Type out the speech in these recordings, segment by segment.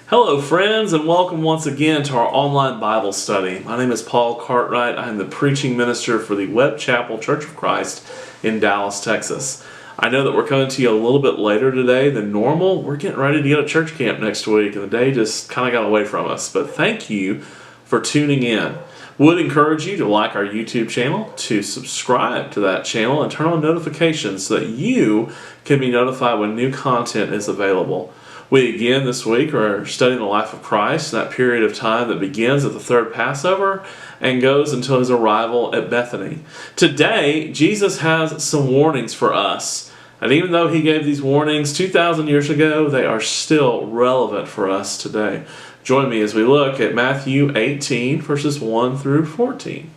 Hello friends, and welcome once again to our online Bible study. My name is Paul Cartwright. I am the preaching minister for the Webb Chapel Church of Christ in Dallas, Texas. I know that we're coming to you a little bit later today than normal. We're getting ready to go to church camp next week, and the day just kind of got away from us. But thank you for tuning in. Would encourage you to like our YouTube channel, to subscribe to that channel, and turn on notifications so that you can be notified when new content is available. We again this week are studying the life of Christ, that period of time that begins at the third Passover and goes until his arrival at Bethany. Today, Jesus has some warnings for us. And even though he gave these warnings 2,000 years ago, they are still relevant for us today. Join me as we look at Matthew 18, verses 1 through 14.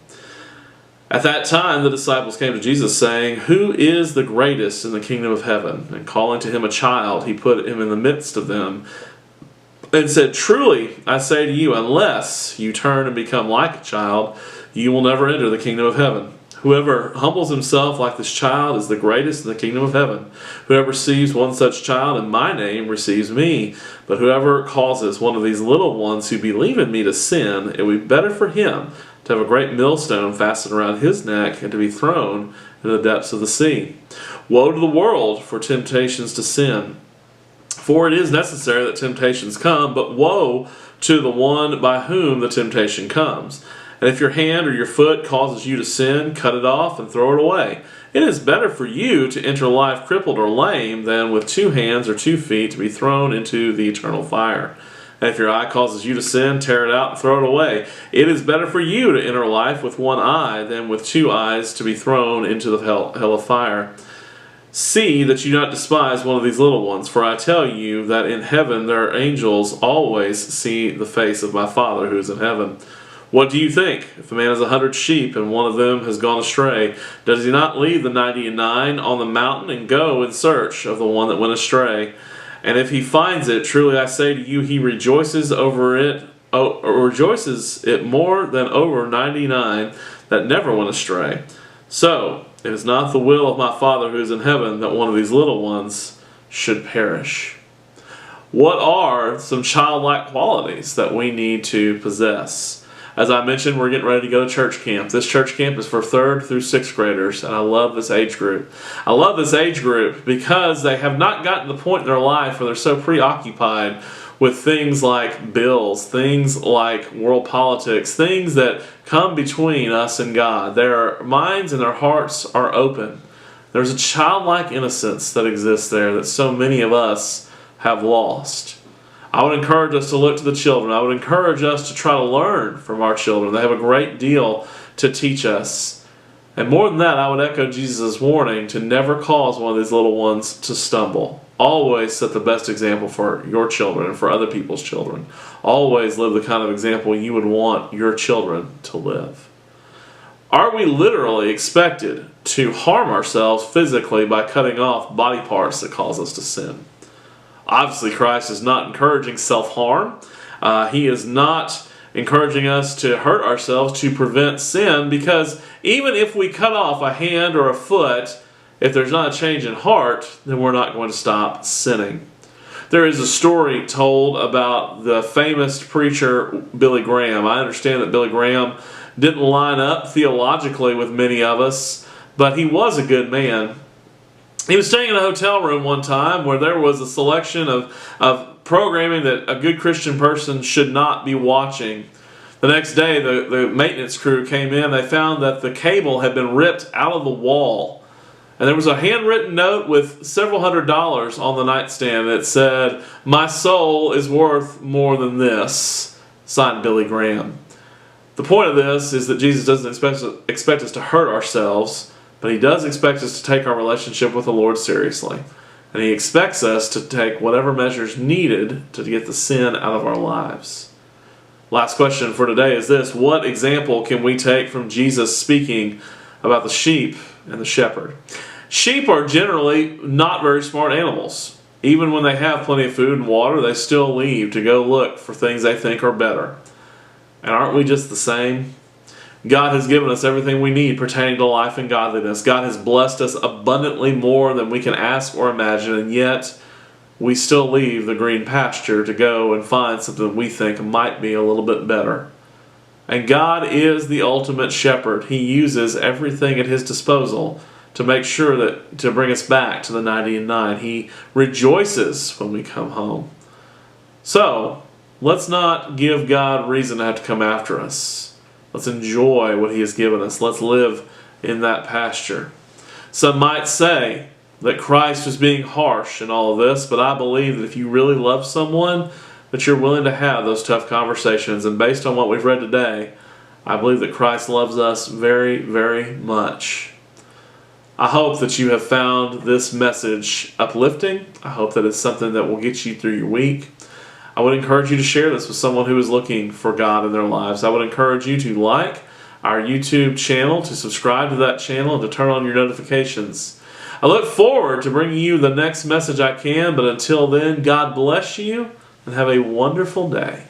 At that time, the disciples came to Jesus, saying, "Who is the greatest in the kingdom of heaven?" And calling to him a child, he put him in the midst of them, and said, "Truly, I say to you, unless you turn and become like a child, you will never enter the kingdom of heaven. Whoever humbles himself like this child is the greatest in the kingdom of heaven. Whoever receives one such child in my name receives me. But whoever causes one of these little ones who believe in me to sin, it would be better for him to have a great millstone fastened around his neck and to be thrown into the depths of the sea. Woe to the world for temptations to sin. For it is necessary that temptations come, but woe to the one by whom the temptation comes. And if your hand or your foot causes you to sin, cut it off and throw it away. It is better for you to enter life crippled or lame than with 2 hands or 2 feet to be thrown into the eternal fire. And if your eye causes you to sin, tear it out and throw it away. It is better for you to enter life with 1 eye than with 2 eyes to be thrown into the hell of fire. See that you not despise one of these little ones, for I tell you that in heaven their angels always see the face of my Father who is in heaven. What do you think? If a man has 100 sheep and one of them has gone astray, does he not leave the 99 on the mountain and go in search of the one that went astray? And if he finds it, truly I say to you, he rejoices over it, rejoices it more than over 99 that never went astray. So it is not the will of my Father who is in heaven that one of these little ones should perish. What are some childlike qualities that we need to possess? As I mentioned, we're getting ready to go to church camp. This church camp is for 3rd through 6th graders, and I love this age group. I love this age group because they have not gotten to the point in their life where they're so preoccupied with things like bills, things like world politics, things that come between us and God. Their minds and their hearts are open. There's a childlike innocence that exists there that so many of us have lost. I would encourage us to look to the children. I would encourage us to try to learn from our children. They have a great deal to teach us. And more than that, I would echo Jesus' warning to never cause one of these little ones to stumble. Always set the best example for your children and for other people's children. Always live the kind of example you would want your children to live. Are we literally expected to harm ourselves physically by cutting off body parts that cause us to sin? Obviously, Christ is not encouraging self-harm. He is not encouraging us to hurt ourselves to prevent sin, because even if we cut off a hand or a foot, if there's not a change in heart, then we're not going to stop sinning. There is a story told about the famous preacher Billy Graham. I understand that Billy Graham didn't line up theologically with many of us, but he was a good man. He was staying in a hotel room one time where there was a selection of programming that a good Christian person should not be watching. The next day, the maintenance crew came in. They found that the cable had been ripped out of the wall. And there was a handwritten note with several $100s on the nightstand that said, "My soul is worth more than this," signed Billy Graham. The point of this is that Jesus doesn't expect us to hurt ourselves, but he does expect us to take our relationship with the Lord seriously. And he expects us to take whatever measures needed to get the sin out of our lives. Last question for today is this: what example can we take from Jesus speaking about the sheep and the shepherd? Sheep are generally not very smart animals. Even when they have plenty of food and water, they still leave to go look for things they think are better. And aren't we just the same? God has given us everything we need pertaining to life and godliness. God has blessed us abundantly more than we can ask or imagine, and yet we still leave the green pasture to go and find something we think might be a little bit better. And God is the ultimate shepherd. He uses everything at his disposal to make sure to bring us back to the 90 and 9. He rejoices when we come home. So, let's not give God reason to have to come after us. Let's enjoy what he has given us. Let's live in that pasture. Some might say that Christ was being harsh in all of this, but I believe that if you really love someone, that you're willing to have those tough conversations. And based on what we've read today, I believe that Christ loves us very, very much. I hope that you have found this message uplifting. I hope that it's something that will get you through your week. I would encourage you to share this with someone who is looking for God in their lives. I would encourage you to like our YouTube channel, to subscribe to that channel, and to turn on your notifications. I look forward to bringing you the next message I can, but until then, God bless you and have a wonderful day.